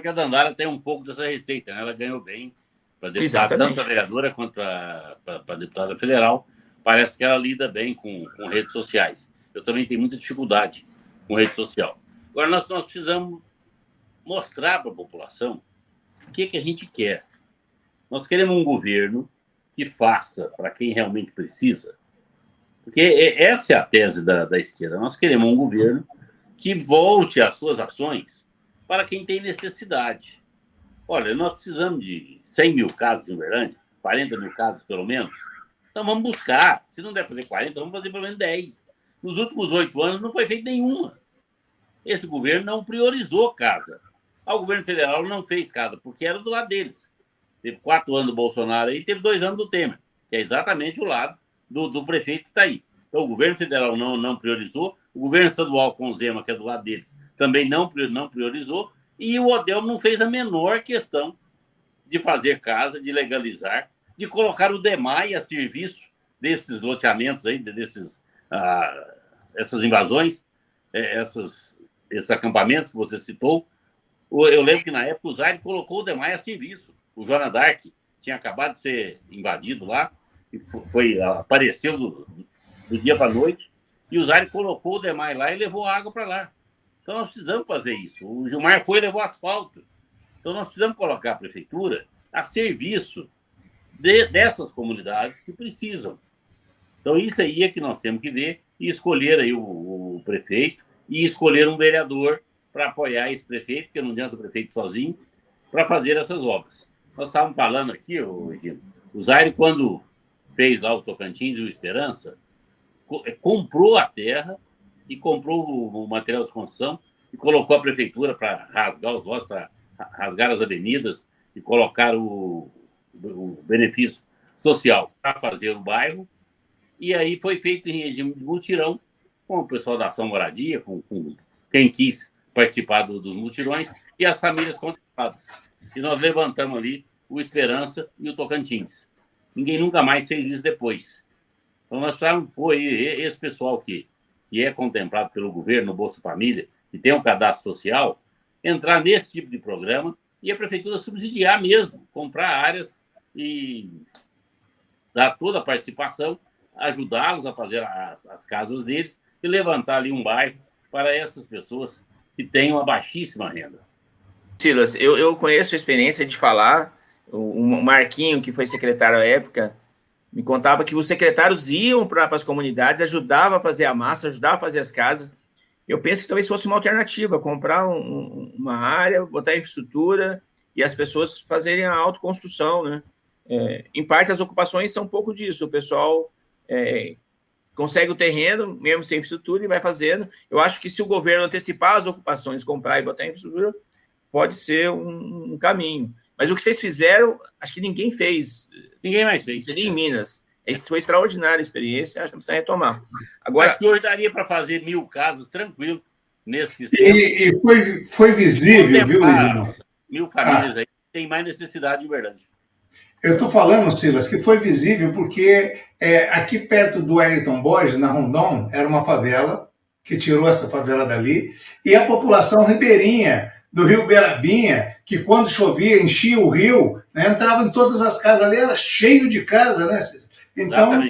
[SPEAKER 3] que a Dandara tenha um pouco dessa receita, né? Ela ganhou bem para deputada, tanto a vereadora quanto para a deputada federal. Parece que ela lida bem com redes sociais. Eu também tenho muita dificuldade com rede social. Agora, nós precisamos mostrar para a população o que a gente quer. Nós queremos um governo que faça para quem realmente precisa. Porque essa é a tese da esquerda. Nós queremos um governo que volte as suas ações para quem tem necessidade. Olha, nós precisamos de 100 mil casas em Uberlândia, 40 mil casas pelo menos. Então vamos buscar. Se não der para fazer 40, vamos fazer pelo menos 10. Nos últimos 8 anos não foi feito nenhuma. esse governo não priorizou casa. O governo federal não fez casa, porque era do lado deles. Teve 4 anos do Bolsonaro aí, teve 2 anos do Temer, que é exatamente o lado do prefeito que está aí. Então, o governo federal não priorizou, o governo estadual com o Zema, que é do lado deles, também não priorizou, e o Odel não fez a menor questão de fazer casa, de legalizar, de colocar o DEMAI a serviço desses loteamentos aí, essas invasões, esses acampamentos que você citou. Eu lembro que na época o Zaire colocou o DEMAI a serviço. O Joana Dark tinha acabado de ser invadido lá, e apareceu do dia para a noite, e o Zaire colocou o DEMAI lá e levou a água para lá. Então nós precisamos fazer isso. O Gilmar foi e levou asfalto. Então nós precisamos colocar a prefeitura a serviço dessas comunidades que precisam. Então isso aí é que nós temos que ver e escolher aí o prefeito e escolher um vereador para apoiar esse prefeito, porque não adianta o prefeito sozinho, para fazer essas obras. Nós estávamos falando aqui, Gino, o Zaire, quando fez lá o Tocantins e o Esperança, comprou a terra e comprou o material de construção e colocou a prefeitura para rasgar os lotes, para rasgar as avenidas e colocar o benefício social para fazer o bairro. E aí foi feito em regime de mutirão, com o pessoal da Ação Moradia, com quem quis participar dos mutirões e as famílias contempladas. E nós levantamos ali o Esperança e o Tocantins. Ninguém nunca mais fez isso depois. Então nós precisamos pôr aí esse pessoal que é contemplado pelo governo, Bolsa Família, que tem um cadastro social, entrar nesse tipo de programa e a prefeitura subsidiar mesmo, comprar áreas e dar toda a participação, ajudá-los a fazer as casas deles e levantar ali um bairro para essas pessoas que têm uma baixíssima renda.
[SPEAKER 4] Silas, eu conheço a experiência de falar, o Marquinho, que foi secretário à época, me contava que os secretários iam para as comunidades, ajudavam a fazer a massa, ajudavam a fazer as casas. Eu penso que talvez fosse uma alternativa, comprar uma área, botar infraestrutura e as pessoas fazerem a autoconstrução, né? Em parte, as ocupações são um pouco disso. O pessoal consegue o terreno, mesmo sem infraestrutura, e vai fazendo. Eu acho que se o governo antecipar as ocupações, comprar e botar infraestrutura, pode ser um caminho. Mas o que vocês fizeram, acho que ninguém fez.
[SPEAKER 3] Ninguém mais fez.
[SPEAKER 4] Seria em Minas. Foi extraordinária a experiência, acho que precisa retomar. Agora,
[SPEAKER 3] acho que hoje daria para fazer 1000 casas tranquilo nesse sistema.
[SPEAKER 2] E foi visível, viu, Lino?
[SPEAKER 3] 1000 famílias aí tem mais necessidade de verdade.
[SPEAKER 2] Eu estou falando, Silas, que foi visível porque aqui perto do Ayrton Borges, na Rondon, era uma favela, que tirou essa favela dali, e a população ribeirinha do Rio Berabinha, que quando chovia, enchia o rio, né, entrava em todas as casas ali, era cheio de casa, né? Então,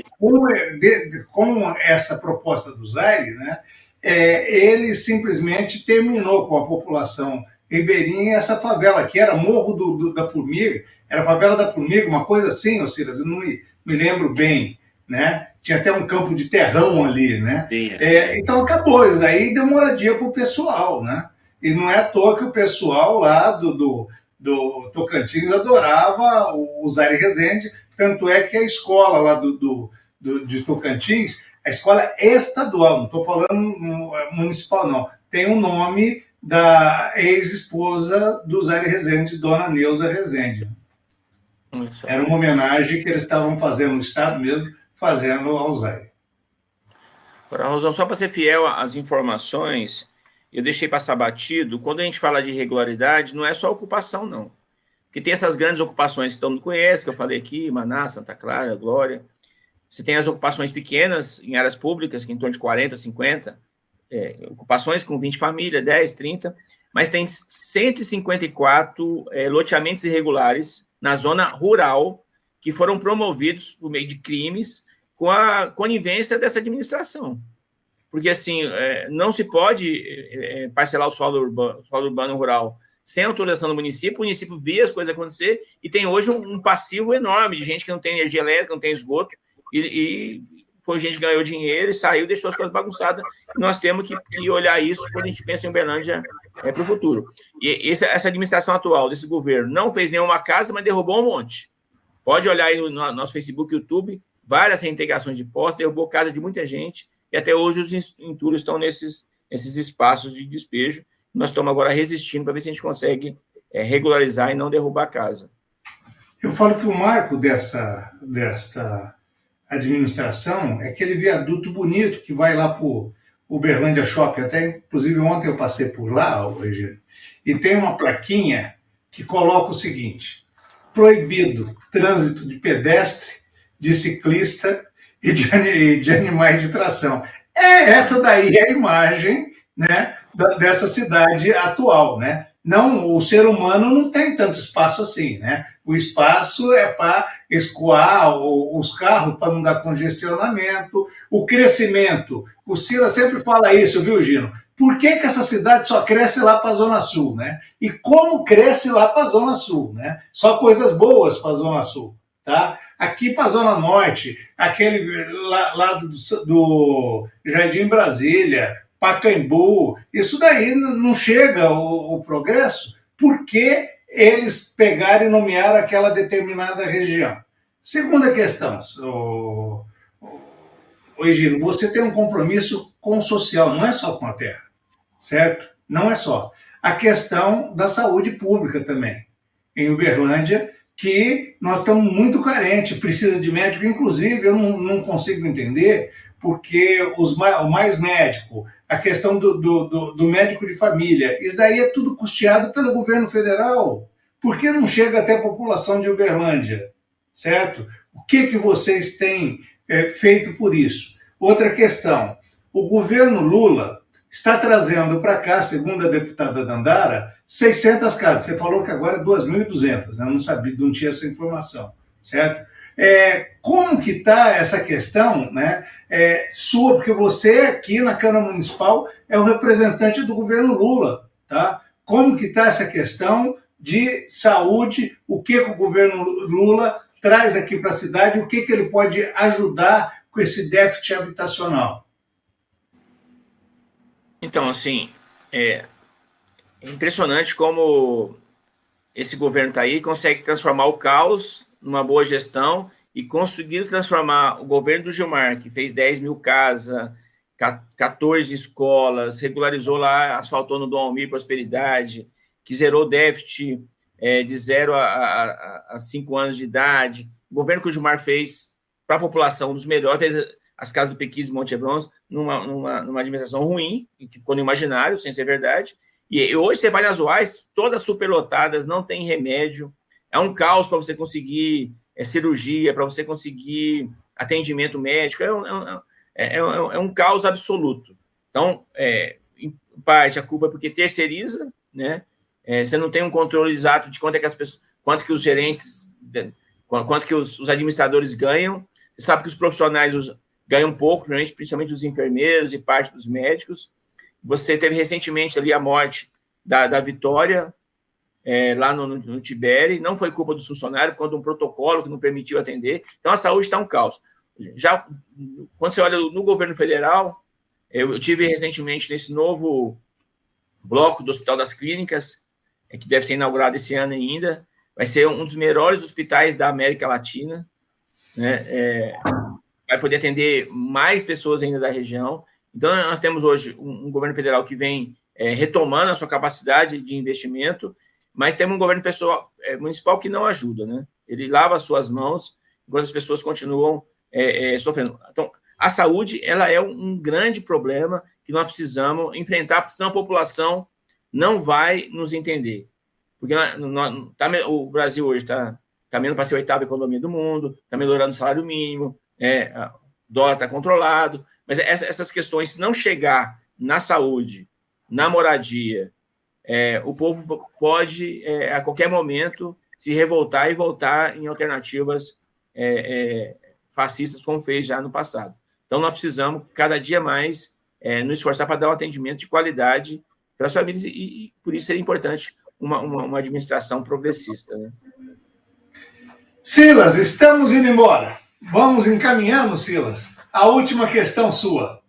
[SPEAKER 2] com essa proposta do Zaire, né, ele simplesmente terminou com a população ribeirinha essa favela, que era Morro da Formiga, era a favela da Formiga, uma coisa assim, Silas, eu não me lembro bem, né? Tinha até um campo de terrão ali, né? Então acabou, isso daí deu moradia para o pessoal, né? E não é à toa que o pessoal lá do Tocantins adorava o Zaire Rezende, tanto é que a escola lá de Tocantins, a escola estadual, não estou falando municipal não, tem o nome da ex-esposa do Zaire Rezende, Dona Neuza Rezende. Era uma homenagem que eles estavam fazendo, o Estado mesmo, fazendo ao Zaire.
[SPEAKER 4] Agora, Rosão, só para ser fiel às informações, eu deixei passar batido, quando a gente fala de irregularidade, não é só ocupação, não. Porque tem essas grandes ocupações que todo mundo conhece, que eu falei aqui, Maná, Santa Clara, Glória. Você tem as ocupações pequenas, em áreas públicas, que em torno de 40, 50, ocupações com 20 famílias, 10, 30, mas tem 154 loteamentos irregulares na zona rural, que foram promovidos por meio de crimes com a conivência dessa administração. Porque, assim, não se pode parcelar o solo urbano rural sem autorização do município, o município vê as coisas acontecer e tem hoje um passivo enorme de gente que não tem energia elétrica, não tem esgoto, e foi gente que ganhou dinheiro e saiu, deixou as coisas bagunçadas. Nós temos que olhar isso quando a gente pensa em Uberlândia para o futuro. E essa administração atual desse governo não fez nenhuma casa, mas derrubou um monte. Pode olhar aí no nosso Facebook, YouTube, várias reintegrações de postos, derrubou casa de muita gente, e até hoje os entulhos estão nesses esses espaços de despejo. Nós estamos agora resistindo para ver se a gente consegue regularizar e não derrubar a casa.
[SPEAKER 2] Eu falo que o marco desta administração é aquele viaduto bonito que vai lá para o Uberlândia Shopping. Até, inclusive, ontem eu passei por lá, Regina, e tem uma plaquinha que coloca o seguinte: proibido trânsito de pedestre, de ciclista e de animais de tração. Essa daí é a imagem, né, dessa cidade atual, né? Não, o ser humano não tem tanto espaço assim, né? O espaço é para escoar os carros, para não dar congestionamento, o crescimento. O Silas sempre fala isso, viu, Gino? Por que essa cidade só cresce lá para a Zona Sul, né? E como cresce lá para a Zona Sul, né? Só coisas boas para a Zona Sul, tá? Aqui para a Zona Norte, aquele lado do Jardim Brasília, Pacaembu, isso daí não chega o progresso, porque eles pegaram e nomearam aquela determinada região. Segunda questão, Gino, você tem um compromisso com o social, não é só com a terra, certo? Não é só. A questão da saúde pública também. Em Uberlândia, que nós estamos muito carentes, precisa de médico, inclusive eu não consigo entender, porque o mais médico, a questão do médico de família, isso daí é tudo custeado pelo governo federal. Por que não chega até a população de Uberlândia? Certo? O que vocês têm feito por isso? Outra questão, o governo Lula está trazendo para cá, segundo a deputada Dandara, 600 casas. Você falou que agora é 2.200, né? Eu não sabia, não tinha essa informação, certo? Como que está essa questão, né, sua, porque você aqui na Câmara Municipal é o representante do governo Lula, tá? Como que está essa questão de saúde, o que o governo Lula traz aqui para a cidade, o que ele pode ajudar com esse déficit habitacional?
[SPEAKER 4] Então, assim, é impressionante como esse governo está aí, consegue transformar o caos numa boa gestão e conseguir transformar o governo do Gilmar, que fez 10 mil casas, 14 escolas, regularizou lá, asfaltou no Dom Almir Prosperidade, que zerou o déficit de 0 a 5 anos de idade. O governo que o Gilmar fez para a população, um dos melhores, fez as casas do Pequis e Monte Hebron numa administração ruim, que ficou no imaginário, sem ser verdade. E hoje você vai nas UAS, todas superlotadas, não tem remédio, é um caos para você conseguir cirurgia, para você conseguir atendimento médico, é um caos absoluto. Então, em parte, a culpa é porque terceiriza, né? Você não tem um controle exato de quanto que os gerentes, quanto que os administradores ganham. Você sabe que os profissionais ganham pouco, principalmente os enfermeiros e parte dos médicos. Você teve recentemente ali a morte da Vitória, lá no Tibere, não foi culpa do funcionário, quando um protocolo que não permitiu atender. Então, a saúde está um caos. Já, quando você olha no governo federal, eu tive recentemente nesse novo bloco do Hospital das Clínicas, que deve ser inaugurado esse ano ainda, vai ser um dos melhores hospitais da América Latina, né? Vai poder atender mais pessoas ainda da região. Então, nós temos hoje um governo federal que vem retomando a sua capacidade de investimento, mas temos um governo municipal que não ajuda, né? Ele lava as suas mãos enquanto as pessoas continuam sofrendo. Então, a saúde ela é um grande problema que nós precisamos enfrentar, porque senão a população não vai nos entender. Porque o Brasil hoje está caminhando para ser a 8ª economia do mundo, está melhorando o salário mínimo, o dólar está controlado, mas essas questões, se não chegar na saúde, na moradia, o povo pode, a qualquer momento, se revoltar e voltar em alternativas fascistas, como fez já no passado. Então, nós precisamos, cada dia mais, nos esforçar para dar um atendimento de qualidade para as famílias e por isso seria importante uma administração progressista, né?
[SPEAKER 2] Silas, estamos indo embora. Vamos encaminhando, Silas. A última questão sua.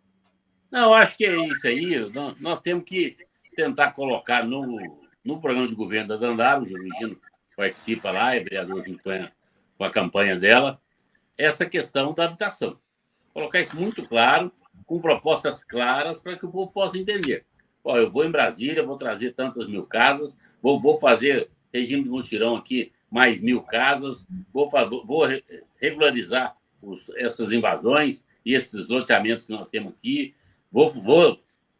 [SPEAKER 3] Não, acho que é isso aí. Nós temos que tentar colocar no programa de governo da Dandara, o Gino participa lá, é vereador junto com a campanha dela, essa questão da habitação. Colocar isso muito claro com propostas claras para que o povo possa entender. Ó, eu vou em Brasília, vou trazer tantas mil casas, vou fazer regime de mutirão aqui, mais 1.000 casas, vou regularizar essas invasões e esses loteamentos que nós temos aqui, vou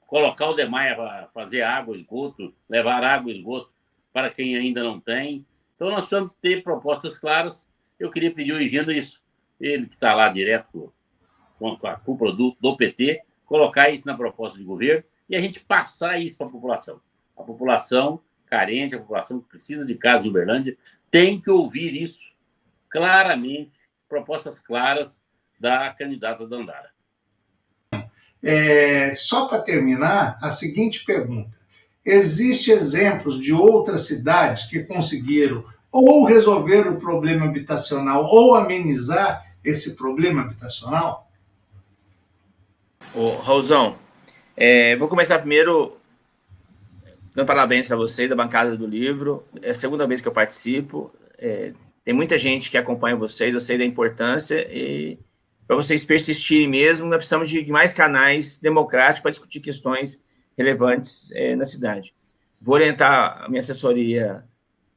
[SPEAKER 3] colocar o DEMAIA para fazer água, esgoto, levar água e esgoto para quem ainda não tem. Então, nós precisamos ter propostas claras. Eu queria pedir ao Higino isso, ele que está lá direto com a cúpula do PT, colocar isso na proposta de governo e a gente passar isso para a população. A população carente, a população que precisa de casa em Uberlândia, tem que ouvir isso claramente, propostas claras da candidata Dandara.
[SPEAKER 2] Só para terminar, a seguinte pergunta. Existem exemplos de outras cidades que conseguiram ou resolver o problema habitacional ou amenizar esse problema habitacional?
[SPEAKER 4] Ô, Raulzão, vou começar primeiro dando parabéns para vocês, da bancada do livro. É a segunda vez que eu participo. Tem muita gente que acompanha vocês, eu sei da importância, e para vocês persistirem mesmo, nós precisamos de mais canais democráticos para discutir questões relevantes na cidade. Vou orientar a minha assessoria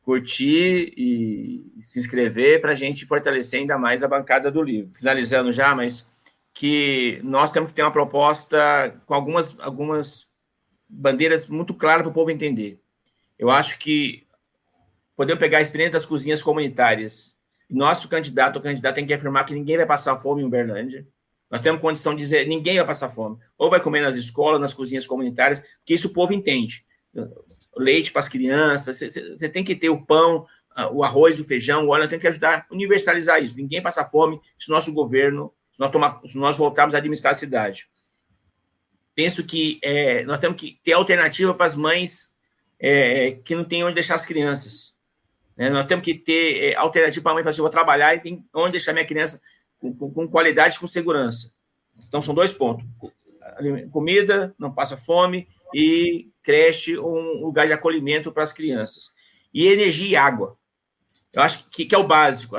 [SPEAKER 4] curtir e se inscrever para a gente fortalecer ainda mais a bancada do livro. Finalizando já, mas que nós temos que ter uma proposta com algumas bandeiras muito claras para o povo entender. Eu acho que podemos pegar a experiência das cozinhas comunitárias. Nosso candidato ou candidata tem que afirmar que ninguém vai passar fome em Uberlândia. Nós temos condição de dizer ninguém vai passar fome. Ou vai comer nas escolas, nas cozinhas comunitárias, porque isso o povo entende. Leite para as crianças, você tem que ter o pão, o arroz, o feijão, o óleo, tem que ajudar a universalizar isso. Ninguém passa fome se nosso governo, se nós voltarmos a administrar a cidade. Penso que nós temos que ter alternativa para as mães que não têm onde deixar as crianças. Nós temos que ter alternativa para a mãe falar assim, eu vou trabalhar e tem onde deixar minha criança com qualidade e com segurança. Então, são 2 pontos. Comida, não passa fome, e creche, um lugar de acolhimento para as crianças. E energia e água. Eu acho que é o básico.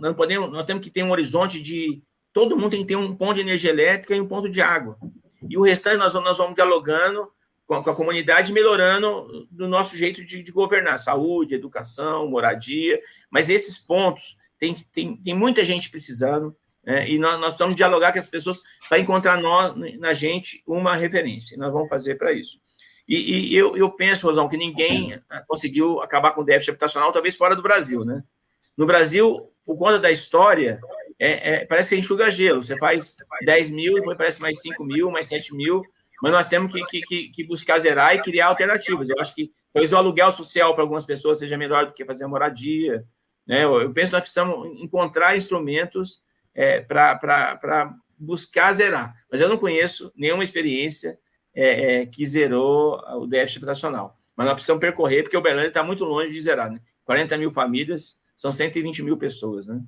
[SPEAKER 4] Nós temos que ter um horizonte de... Todo mundo tem que ter um ponto de energia elétrica e um ponto de água. E o restante nós vamos dialogando com a comunidade, melhorando do nosso jeito de governar. Saúde, educação, moradia. Mas esses pontos, tem muita gente precisando, e nós precisamos dialogar com as pessoas para encontrar na gente uma referência. Nós vamos fazer para isso. E eu penso, Rosão, que ninguém conseguiu acabar com o déficit habitacional, talvez fora do Brasil, né? No Brasil, por conta da história, parece que enxuga gelo. Você faz 10 mil, depois parece mais 5 mil, mais 7 mil, mas nós temos que buscar zerar e criar alternativas. Eu acho que talvez o aluguel social para algumas pessoas seja melhor do que fazer a moradia, né? Eu penso que nós precisamos encontrar instrumentos para buscar zerar. Mas eu não conheço nenhuma experiência que zerou o déficit habitacional. Mas nós precisamos percorrer, porque o Uberlândia está muito longe de zerar, né? 40 mil famílias, são 120 mil pessoas, né?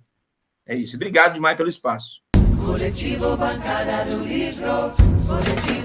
[SPEAKER 4] É isso. Obrigado demais pelo espaço.
[SPEAKER 1] Coletivo Bancada do Livro. Coletivo